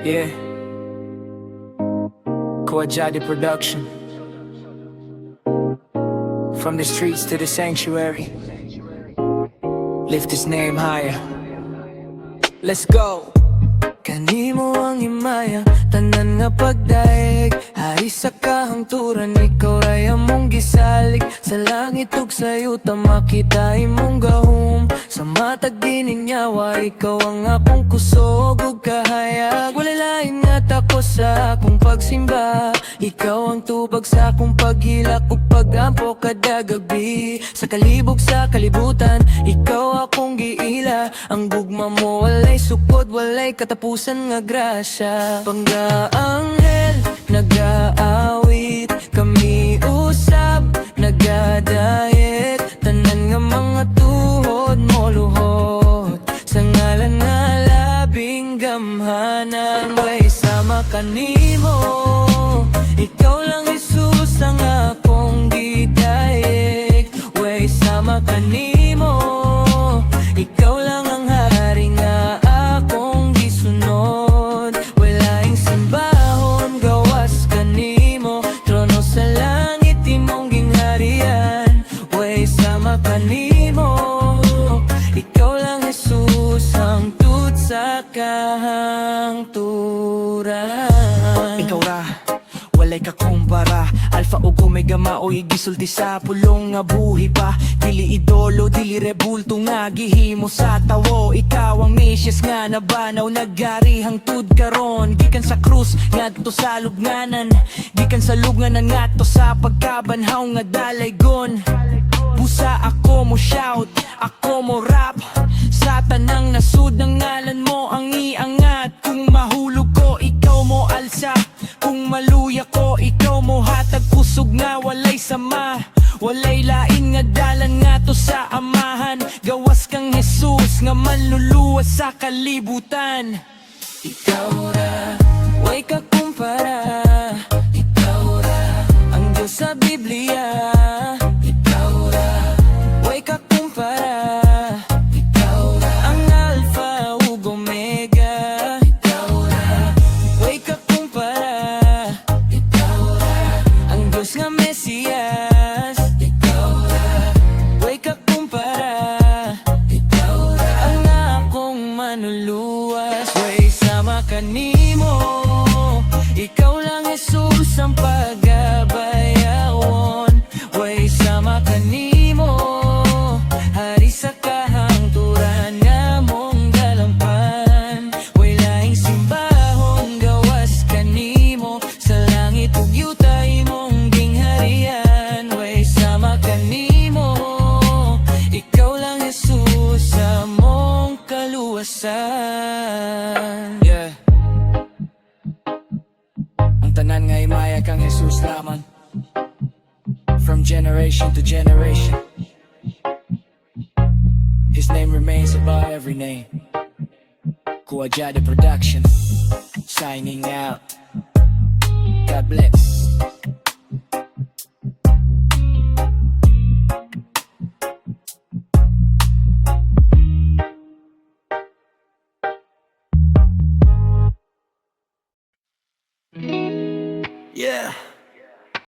Yeah, Kawajadi production. From the streets to the sanctuary, lift his name higher. Let's go! Kanimo ang himaya, tanan nga pagdaig. Hari sa kahangturan, ikaw ray among gisalig. Sa langit ug sa yuta makita imong gahum. Sa matag gininyawa, ikaw ang akong kusog ug kahayag. Wala lain nga tako sa akong pagsimba. Ikaw ang tubag sa akong paghilak ug pagampo kada gabi. Sa kalibog sa kalibutan, ikaw akong giila. Ang gugma mo walay sukod, walay katapusan nga grasya. Panggaanghel, nag-aawit, kami usab, nagadayet. Tanan nga mga tuhod mo luhod, sa ngalan nga labing gamhanan. Way sama kanimo, ikaw lang Jesus ang akong gidayeg. Way sama kanimo, ikaw lang ang hari nga akong gisunod. Walaing simbahon, gawas kanimo, trono sa langit imong gingharian. Way sama kanimo, ikaw lang Jesus ang tut sa kahangturan. Ikaw ra, walay kakumpara, Alpha ug Omega, maoy gisulti sa pulong nga buhi pa. Dili idolo, dili rebulto nga gihimo sa tawo. Ikaw ang Mesias nga nabanaw, nagari hangtud karon. Gikan sa krus ngadto sa lubnganan, gikan sa lubnganan ngadto sa pagkabanhaw nga dalaygon. Busa ako mo shout, ako mo rap, sa tanang nasud ng ngalan mo ang iangat. Kung mahulog ko, ikaw mo alsa, kung maluya ko, ikaw mo hatag. Kusog nga walay sama, walay lain nga dalan nga to sa amahan. Gawas kang Jesus nga manluluwas sa kalibutan. Ikaw ra, way ka kumpara. Ikaw ra, ang Diyos sa Biblia. Ikaw ra, way ka kumpara. Ikaw ra, ang Alpha ug Omega. Ikaw ra, way ka kumpara. Ikaw ra, ang Diyos nga Mesias. Ikaw ra, way ka kumpara. Ikaw ra, ang akong manluluwas. Way sama kanimo, ikaw lang Jesus ang pagabayawon. Way sama kanimo, hari sa kahangturan nga mong dalampan. Way laing simbahon, gawas kanimo, sa langit ug yuta imong gingharian. Way sama kanimo, ikaw lang Jesus among kaluwasan. Yeah, ang tanan nga himaya kang Jesus lamang, from generation to generation. His name remains above every name. Kawajadi production, signing out. God bless.